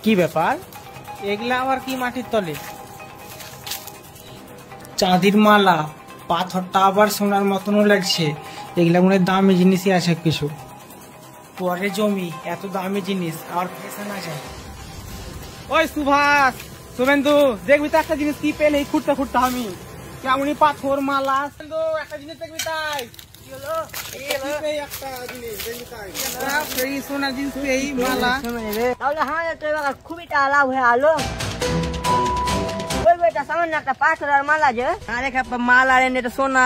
কি ব্যাপার? এগুলা আবার কি মাটির তলে? চাঁদির মালা, পাথরটা আবার সোনার মতনও লাগছে। এগুলা মনে দামি জিনিসই আছে কিছু। পরে জমি, এত দামি জিনিস আর পয়সা না যায়। ওই সুভাষ, শুভেন্দু, দেখবি তো একটা জিনিস কি পেলে খুঁড়তে খুঁড়তে আমি কেমনই পাথর মালা। একটা জিনিস দেখবি তাই সোনার জিনিস এই মালা। তাহলে হ্যাঁ খুবই লাভ হয়ে আলো। ওই বেটা সামান্য একটা পাথরের মালা যে আরে মালা এটা সোনা।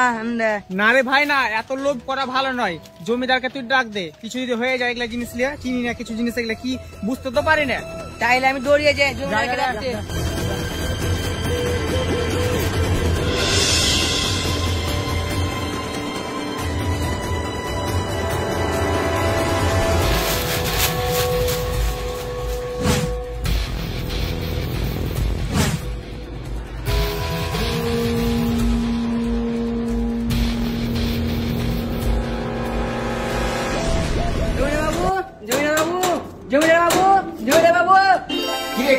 না রে ভাই না, এত লোভ করা ভালো নয়। জমিদারকে তুই ডাক দে, কিছু যদি হয়ে যায় এগুলা জিনিস লিয়া চিনি না, কিছু জিনিস এগুলা কি বুঝতে তো পারি না। তাইলে আমি দৌড়িয়ে যাই জমিদারকে ডাকতে।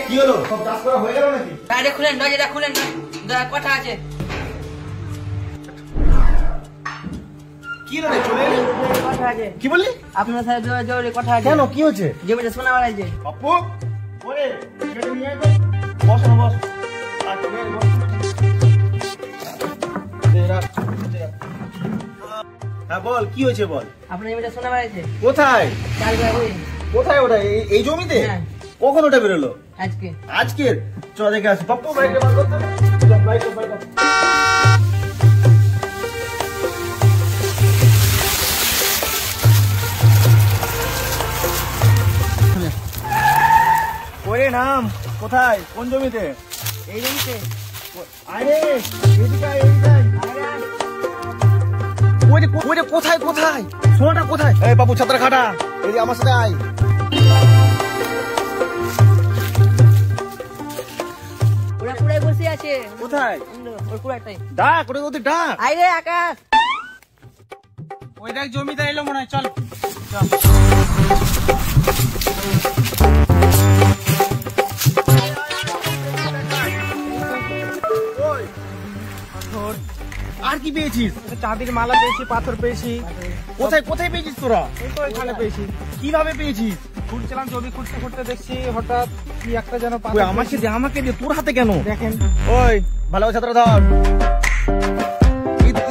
কি হলো? সব কাজ করা হয়ে গেল নাকি? বাইরে খুলেন, দরজাটা খুলেন, কথা আছে। কি রে চলে এলি? কথা আছে। কি বললি? আপনার সাথে জরুরি কথা আছে। কেন, কি হয়েছে? জমিটা সোনা মালা আছে। আপু ওরে এটা নিয়ে আয় তো। বস না বস। আর নিয়ে বস। হ্যাঁ বল, কি হয়েছে বল। আপনার জমিটা সোনা মালা আছে। কোথায়? কোথায় ওটা? এই জমিতে? হ্যাঁ। কখন ওটা বেরোলো? আজকে। আজকের? চল দেখে আসি। পাপ্পু বাইকটা বার করতে। চল বাইকটা। ওরে নাম কোথায়? কোন জমিতে? এই জমিতে। আরে এদিকে আয়। ওরে কোথায় সোনাটা কোথায়? এই বাবু ছাত্র খাটা, এই আমার সাথে আয়। ওরা পুরাই বসে আছে। কোথায়? ওর পুরাটাই। ডাক ওদের ডাক। আই রে আকাশ। ওই দেখ জমিদার এলো মনে হয়, চল। আর কি পেয়েছিস? চাঁদির মালা পেয়েছি, পাথর পেয়েছি। কোথায় পেয়েছিস তোরা? এই তো এখানে পেয়েছি। কিভাবে পেয়েছিস? খুঁড়ছিলাম, জমি খুঁড়তে দেখছি হঠাৎ কি একটা যেন ওই আমাকে দে, তোর হাতে কেন? দেখেন। ওই ভালো ছাত্র ধর।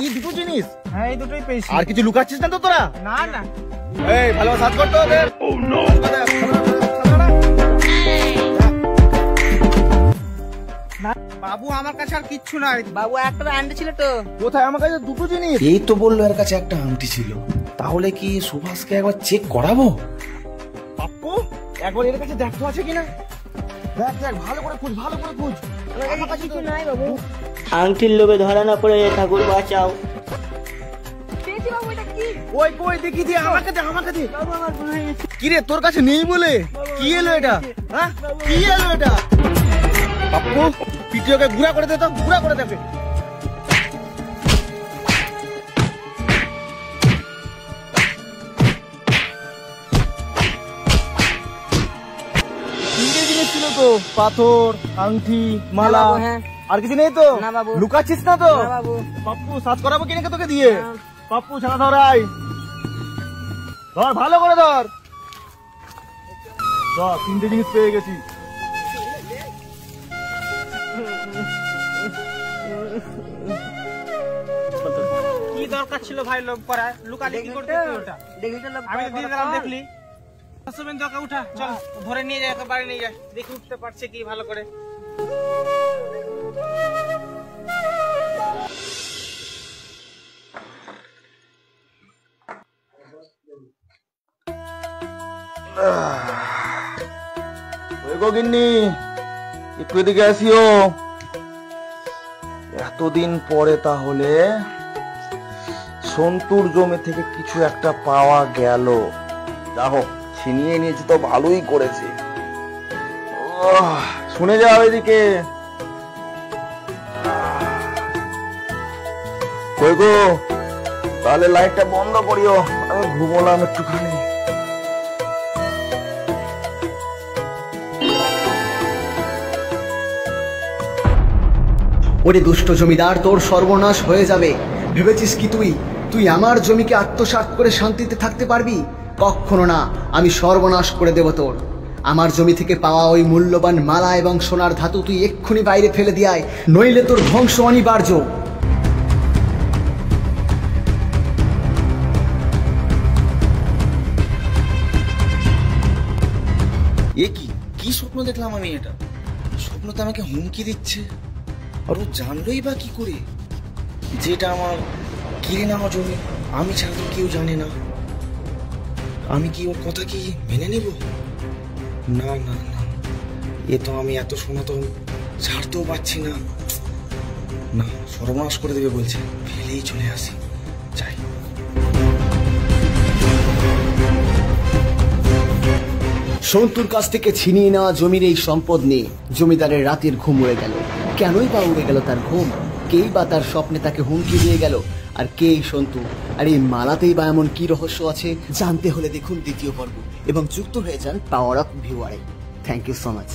এই দুটো জিনিস? হ্যাঁ এই দুটোই পেয়েছি। আর কিছু লুকাচ্ছিস না তো তোরা? না। এই ভালো সাথ করতে ওদের। বাবু আমার কাছে আর কিচ্ছু নাই। বাবু একটা আন্ডা ছিল তো। কোথায়? আমার কাছে দুটো জিনিস। এই তো বললো এর কাছে একটা আংটি ছিল। তাহলে কি সুভাষকে একবার চেক করাবো? পাপ্পু একবার এর কাছে দেখতে আছে কিনা। দেখ ভালো করে খোঁজ। আমার কাছে কিছু নাই বাবু। আংটির লোভে ধরা না পড়ে ঠাকুর বাঁচাও। পেয়েছি বাবু, এটা কি? ওই দেখি দিয়ে আমাকে দে। বাবু আমার ভুল হয়ে গেছে। কি রে তোর কাছে নেই বলে? কি এলো এটা? হ্যাঁ কি এলো এটা? পাপ্পু পিটিওকে ঘুরা করে দে তো, ঘুরা করে দেবে। তিনটে জিনিস ছিল তো, পাথর, আংটি, মালা। হ্যাঁ। আর কিছু নেই তো? না বাবু। লুকাচ্ছিস না তো? না বাবু। পাপ্পু সাজ করাবো কিনা তোকে দিয়ে? পাপ্পু ছাড়া ধরাই। ধর ভালো করে ধর। তিনটে জিনিস পেয়ে গেছি। কি দরকার ছিল ভাই লোভ করা? লুকালি কি করতে ওটা? দেখলি তো আমি তো দিয়ে দিলাম, দেখলি। শুভেন্দু ওকে উঠা, চল ধরে নিয়ে যায়, বাড়ি নিয়ে যায়, দেখি উঠতে পারছে কি ভালো করে। গিন্নি একটু এদিকে আসিও। এতদিন পরে তাহলে সন্তুর জমি থেকে কিছু একটা পাওয়া গেল। যাও ছিনিয়ে নিয়েছি তো ভালোই করেছে। শুনে যাও এদিকে। কই গো, তাহলে লাইটটা বন্ধ করিও, আমি ঘুমোলাম একটুখানি। ওরে দুষ্ট জমিদার, তোর সর্বনাশ হয়ে যাবে। ভেবেছিস কি তুই আমার জমিকে আত্মসাৎ করে শান্তিতে থাকতে পারবি? কখনো না, আমি সর্বনাশ করে দেব তোর। আমার জমি থেকে পাওয়া ওই মূল্যবান মালা এবং সোনার ধাতু তুই এক্ষুনি বাইরে ফেলে দিয়ায়, নইলে তোর ধ্বংস অনিবার্য। এ কি স্বপ্ন দেখলাম আমি? এটা স্বপ্ন তো আমাকে হুমকি দিচ্ছে। আর ও জানলোই বা কি করে যেটা আমার কিনে নেওয়া জমি? আমি ছাড়া তো কেউ জানে না। আমি কি ওর কথা কি মেনে নেব? না না না, এ তো আমি এত সোনা তো ছাড়তেও পারছি না। না, সর্বনাশ করে দেবে বলছে, ফেলেই চলে আসি, যাই। সন্তুর কাছ থেকে ছিনিয়ে নেওয়া জমির এই সম্পদ নিয়ে জমিদারের রাতের ঘুম উড়ে গেল। কেনই বা উড়ে গেল তার ঘুম? কেই বা তার স্বপ্নে তাকে হুমকি দিয়ে গেল? আর কে এই সন্তু? আর এই মালাতেই বা এমন কি রহস্য আছে? জানতে হলে দেখুন দ্বিতীয় পর্ব এবং যুক্ত হয়ে যান পাওয়ার অফ ভিউয়ারে। Thank you so much.